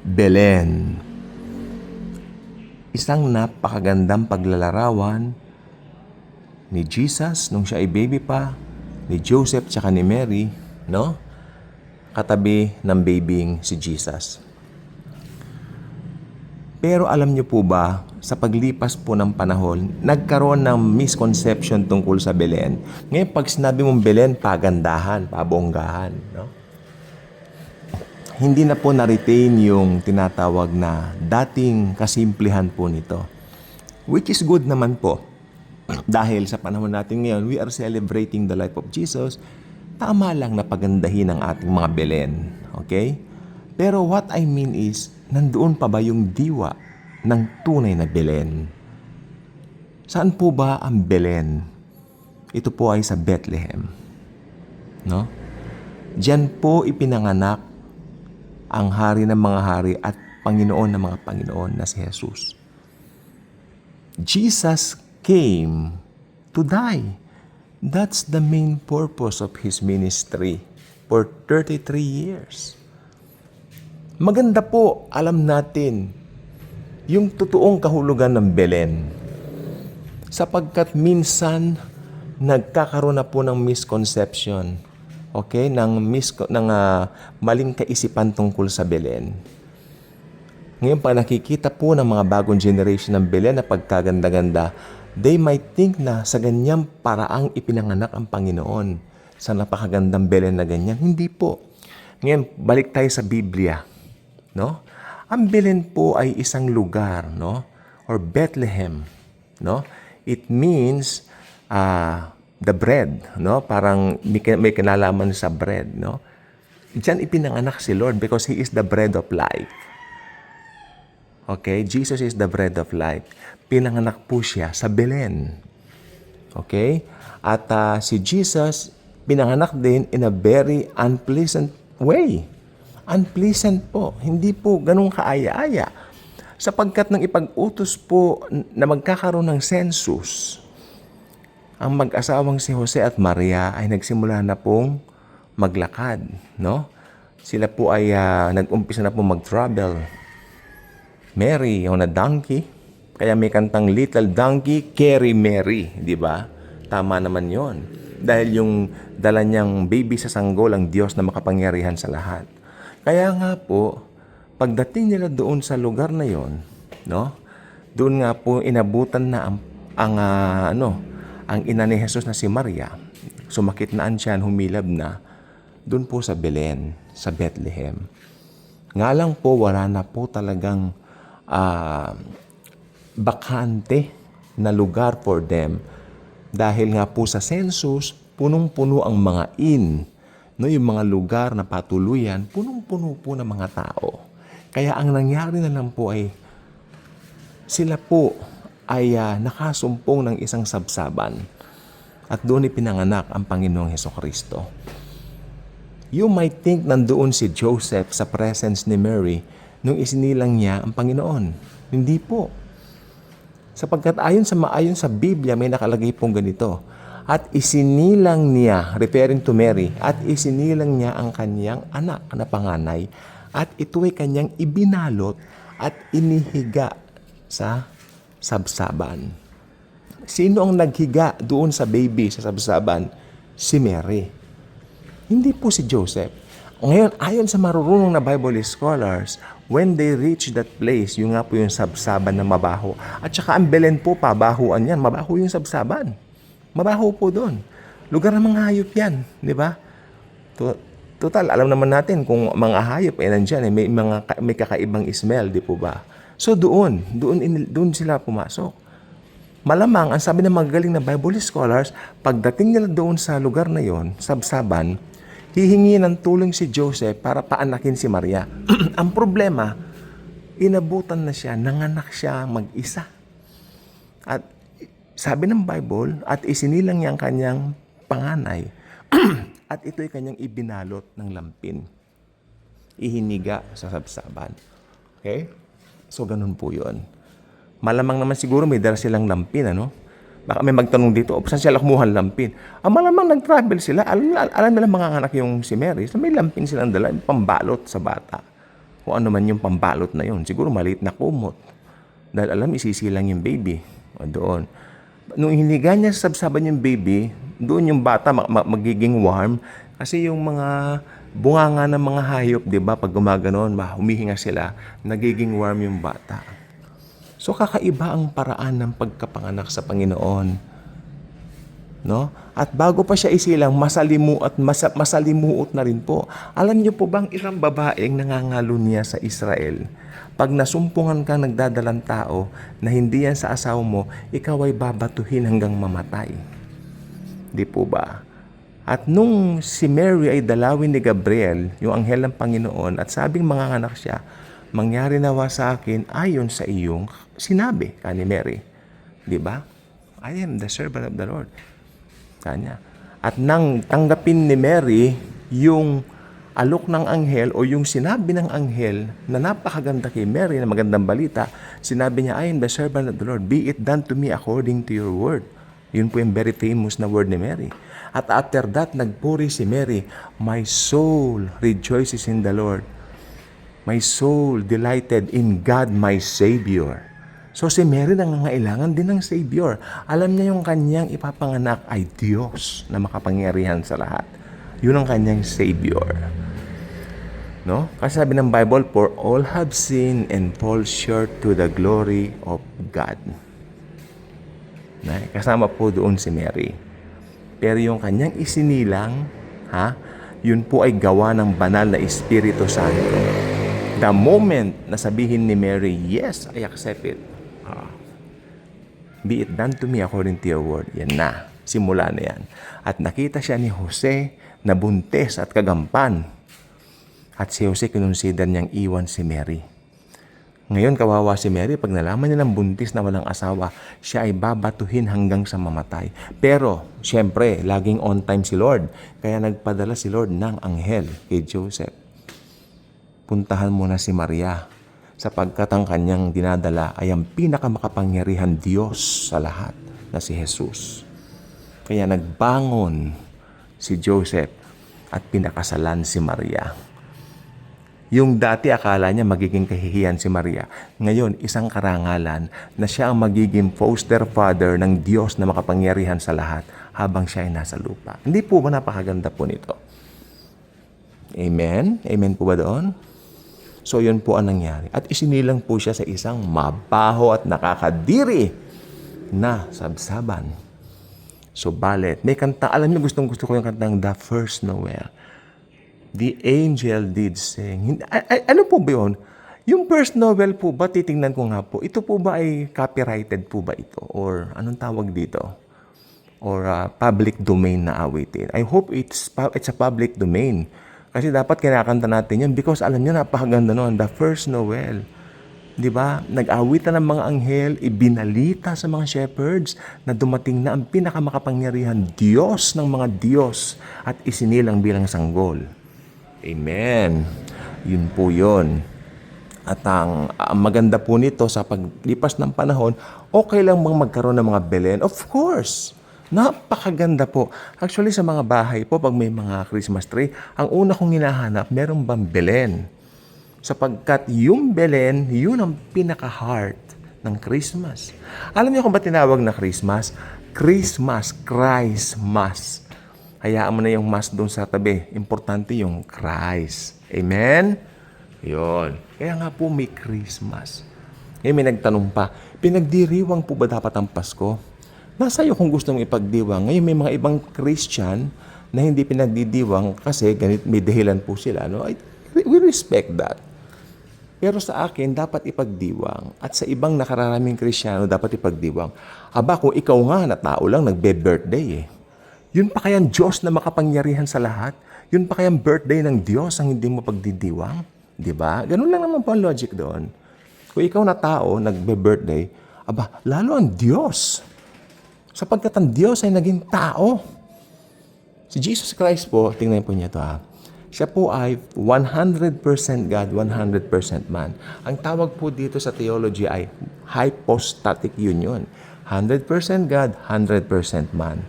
Belen. Isang napakagandang paglalarawan ni Jesus nung siya ay baby pa, ni Joseph tsaka ni Mary, no? Katabi ng babying si Jesus. Pero alam niyo po ba, sa paglipas po ng panahon, nagkaroon ng misconception tungkol sa Belen. Ngayon, pag sinabi mong Belen, pagandahan, pabonggahan, no? Hindi na po na-retain yung tinatawag na dating kasimplihan po nito. Which is good naman po. Dahil sa panahon natin ngayon, we are celebrating the life of Jesus. Tama lang na pagandahin ang ating mga Belen. Okay? Pero what I mean is, nandoon pa ba yung diwa ng tunay na Belen? Saan po ba ang Belen? Ito po ay sa Bethlehem. No? Diyan po ipinanganak ang hari ng mga hari at Panginoon ng mga Panginoon na si Jesus. Jesus came to die. That's the main purpose of His ministry for 33 years. Maganda po, alam natin, yung totoong kahulugan ng Belen. Sapagkat minsan, nagkakaroon na po ng misconception. Okay? Ng maling kaisipan tungkol sa Belen. Ngayon, pag nakikita po ng mga bagong generation ng Belen na pagkaganda-ganda, they might think na sa ganyang paraang ipinanganak ang Panginoon sa napakagandang Belen na ganyan. Hindi po. Ngayon, balik tayo sa Biblia. No? Ang Belen po ay isang lugar, no? Or Bethlehem, no? It means the bread, no? Parang may kinalaman sa bread, no? Diyan ipinanganak si Lord because He is the bread of life. Okay? Jesus is the bread of life. Pinanganak po siya sa Belen. Okay? At si Jesus pinanganak din in a very unpleasant way. Unpleasant po. Hindi po ganun kaaya-aya. Sapagkat nang ipag-utos po na magkakaroon ng census, ang mag-asawang si Jose at Maria ay nagsimula na pong maglakad, no? Sila po ay nag-umpisa na pong mag-travel. Mary on a donkey, kaya may kantang Little Donkey, Carry Mary, di ba? Tama naman yon. Dahil yung dala niyang baby sa sanggol ang Diyos na makapangyarihan sa lahat. Kaya nga po, pagdating nila doon sa lugar na yon, no? Doon nga po inabutan na ang ina ni Jesus na si Maria. Sumakit na ang tiyan, humilab na. Doon po sa Belen, sa Bethlehem. Nga lang po, wala na po talagang bakante na lugar for them. Dahil nga po sa census, punong-puno ang mga inn. No, yung mga lugar na patuluyan, punong-puno po ng mga tao. Kaya ang nangyari na lang po ay sila po ay nakasumpong ng isang sabsaban. At doon ipinanganak ang Panginoong Hesukristo. You might think nandoon si Joseph sa presence ni Mary nung isinilang niya ang Panginoon. Hindi po. Sapagkat ayon sa Biblia may nakalagay pong ganito. At isinilang niya, referring to Mary, at isinilang niya ang kanyang anak na panganay at ito ay kanyang ibinalot at inihiga sa sabsaban. Sino ang naghiga doon sa baby sa sabsaban? Si Mary. Hindi po si Joseph. Ngayon, ayon sa marurunong na Bible scholars, when they reach that place, yung nga po yung sabsaban na mabaho. At saka ang Belen po, pabahuan yan. Mabaho yung sabsaban. Mabaho po doon. Lugar ng mga hayop yan, di ba? Total, alam naman natin kung mga hayop ay nandyan, may kakaibang smell, di po ba? So doon sila pumasok. Malamang, ang sabi ng magaling na Bible scholars, pagdating nila doon sa lugar na yon, sabsaban, hihingi ng tulong si Joseph para paanakin si Maria. Ang problema, inabutan na siya, nanganak siya mag-isa. At sabi ng Bible, at isinilang niya ang kanyang panganay, at ito'y kanyang ibinalot ng lampin. Ihiniga sa sabsaban. Okay? So, ganun po yun. Malamang naman siguro may dala silang lampin, ano? Baka may magtanong dito, saan sila kumuha ng lampin? Malamang nag-travel sila. Alam nila mga anak yung si Mary. So, may lampin silang dala, pambalot sa bata. Kung ano man yung pambalot na yun. Siguro maliit na kumot. Dahil alam, isisilang yung baby. O doon. Nung hiniga niya sa sabsaban yung baby, doon yung bata magiging warm. Kasi yung mga bunganga ng mga hayop, di ba, pag gumaganon, humihinga sila, nagiging warm yung bata. So kakaiba ang paraan ng pagkapanganak sa Panginoon. No? At bago pa siya isilang, masalimuot na rin po. Alam niyo po bang ilang babaeng nangangalo niya sa Israel? Pag nasumpungan ka nagdadalang tao na hindi yan sa asawa mo, ikaw ay babatuhin hanggang mamatay. Di po ba? At nung si Mary ay dalawin ni Gabriel, yung anghel ng Panginoon, at sabing manganganak siya, mangyari nawa sa akin ayon sa iyong sinabi, kani Mary. Di ba? I am the servant of the Lord. Kanya. At nang tanggapin ni Mary yung alok ng anghel o yung sinabi ng anghel na napakaganda kay Mary na magandang balita, sinabi niya, I am the servant of the Lord. Be it done to me according to your word. Yun po yung very famous na word ni Mary. At after that, nagpuri si Mary, my soul rejoices in the Lord. My soul delighted in God, my Savior. So si Mary nangangailangan din ng Savior. Alam niya yung kanyang ipapanganak ay Diyos na makapangyarihan sa lahat. Yun ang kanyang Savior. No? Kasi sabi ng Bible, for all have sinned and fall short to the glory of God. Kasama po doon si Mary. Pero yung kanyang isinilang, yun po ay gawa ng banal na Espiritu Santo. The moment na sabihin ni Mary, yes, I accept it. Be it done to me according to your word. Yan na. Simula na yan. At nakita siya ni Jose na buntis at kagampan. At si Jose kinonsider niyang iwan si Mary. Ngayon, kawawa si Mary, pag nalaman niya ng buntis na walang asawa, siya ay babatuhin hanggang sa mamatay. Pero, siyempre, laging on time si Lord. Kaya nagpadala si Lord ng anghel kay Joseph. Puntahan mo na si Maria, sapagkat ang kanyang dinadala ay ang pinakamakapangyarihan Diyos sa lahat na si Jesus. Kaya nagbangon si Joseph at pinakasalan si Maria. Yung dati akala niya magiging kahihiyan si Maria. Ngayon, isang karangalan na siya ang magiging foster father ng Diyos na makapangyarihan sa lahat habang siya ay nasa lupa. Hindi po ba napakaganda po nito? Amen? Amen po ba doon? So, yun po ang nangyari. At isinilang po siya sa isang mabaho at nakakadiri na sabsaban. So, balet. May kanta, alam niyo, gustong-gusto ko yung kantang The First Noel. The angel did sing. Ano po ba yun? Yung first Noel po ba, titingnan ko nga po, ito po ba ay copyrighted po ba ito? Or anong tawag dito? Or public domain na awitin? I hope it's a public domain. Kasi dapat kinakanta natin yun because alam niyo, napakaganda noon, The First Noel. Di ba? Nag-awitan ng mga anghel, ibinalita sa mga shepherds na dumating na ang pinakamakapangyarihan Diyos ng mga Diyos at isinilang bilang sanggol. Amen. Yun po yun. At ang maganda po nito sa paglipas ng panahon, okay lang bang magkaroon ng mga Belen? Of course. Napakaganda po. Actually, sa mga bahay po, pag may mga Christmas tree, ang una kong hinahanap, meron bang Belen? Sapagkat yung Belen, yun ang pinaka-heart ng Christmas. Alam niyo kung ba tinawag na Christmas? Christmas, Christmas. Hayaan mo na yung mas doon sa tabi. Importante yung Christ. Amen? Yun. Kaya nga po may Christmas. Eh, may nagtanong pa, pinagdiriwang po ba dapat ang Pasko? Nasa iyo kung gusto mong ipagdiwang. Ngayon may mga ibang Christian na hindi pinagdidiwang kasi ganit, may dahilan po sila. No? We respect that. Pero sa akin, dapat ipagdiwang. At sa ibang nakararaming Kristiyano, dapat ipagdiwang. Aba, kung ikaw nga na tao lang, nagbe-birthday eh. Yun pa kayang Diyos na makapangyarihan sa lahat? Yun pa kayang birthday ng Diyos ang hindi mo pagdidiwang? Diba? Ganun lang naman po ang logic doon. Kung ikaw na tao, nagbe-birthday, aba, lalo ang Diyos. Sapagkat ang Diyos ay naging tao. Si Jesus Christ po, tingnan po niya ito ha. Siya po ay 100% God, 100% man. Ang tawag po dito sa theology ay hypostatic union. 100% God, 100% man.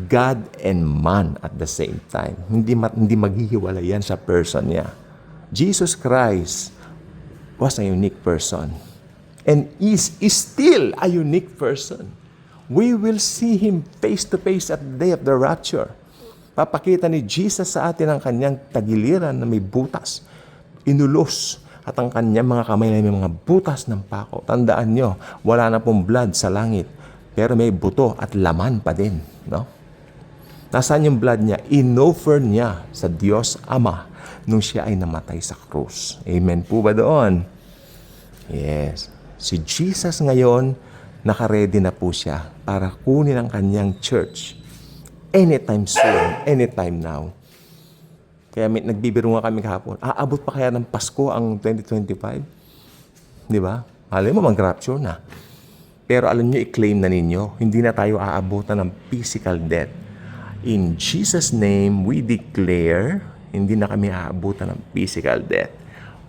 God and man at the same time. Hindi maghihiwalay yan sa person niya. Jesus Christ was a unique person. And is still a unique person. We will see Him face to face at the day of the rapture. Papakita ni Jesus sa atin ang kanyang tagiliran na may butas, inulos, at ang kanyang mga kamay na may mga butas ng pako. Tandaan nyo, wala na pong blood sa langit, pero may buto at laman pa din. No? Nasaan yung blood niya? Inoffer niya sa Diyos Ama nung siya ay namatay sa krus. Amen po ba doon? Yes. Si Jesus ngayon, nakaredy na po siya para kunin ang kanyang church. Anytime soon, anytime now. Kaya nagbibiro nga kami kahapon, aabot pa kaya ng Pasko ang 2025? Di ba? Alam mo, mag-rapture na. Pero alam nyo, i-claim na ninyo, hindi na tayo aabutan ng physical death. In Jesus' name, we declare, hindi na kami aabutan ng physical death.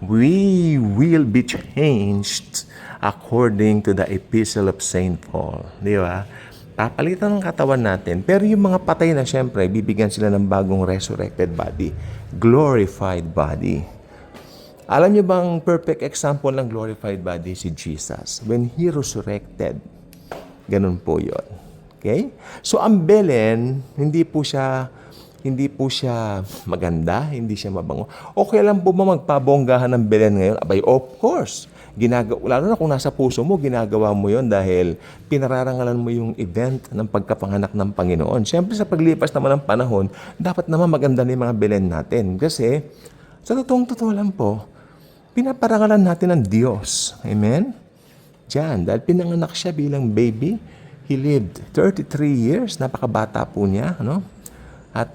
We will be changed according to the epistle of St. Paul. Di ba? Papalitan ng katawan natin. Pero yung mga patay na, syempre, bibigyan sila ng bagong resurrected body. Glorified body. Alam niyo bang perfect example ng glorified body si Jesus? When He resurrected. Ganun po yun. Okay? So, ang Belen, hindi po siya maganda, hindi siya mabango. Okay lang po ba magpabonggahan ng Belen ngayon? Abay, of course. Lalo na kung nasa puso mo, ginagawa mo yon dahil pinararangalan mo yung event ng pagkapanganak ng Panginoon. Siyempre, sa paglipas naman ng panahon, dapat naman maganda na yung mga Belen natin. Kasi, sa totoo lang po, pinaparangalan natin ng Diyos. Amen? Diyan, dahil pinanganak siya bilang baby, He lived 33 years, napakabata po niya, no? At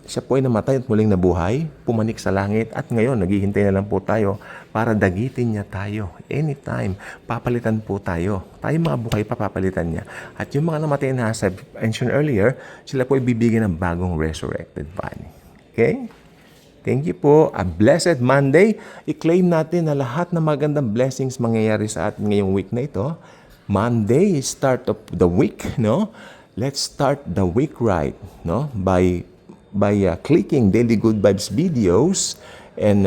siya po ay namatay at muling nabuhay, pumanik sa langit, at ngayon, naghihintay na lang po tayo para dagitin niya tayo. Anytime, papalitan po tayo. Tayo mga buhay pa papalitan niya. At yung mga namatay na, as I mentioned earlier, sila po ay bibigyan ng bagong resurrected body. Okay? Thank you po. A blessed Monday. I-claim natin na lahat ng magandang blessings mangyayari sa atin ngayong week na ito. Monday, start of the week, no? Let's start the week right, no? By clicking Daily Good Vibes videos and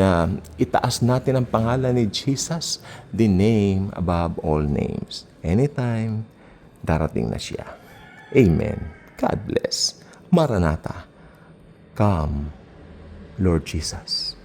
itaas natin ang pangalan ni Jesus, the name above all names. Anytime, darating na siya. Amen. God bless. Maranatha. Come, Lord Jesus.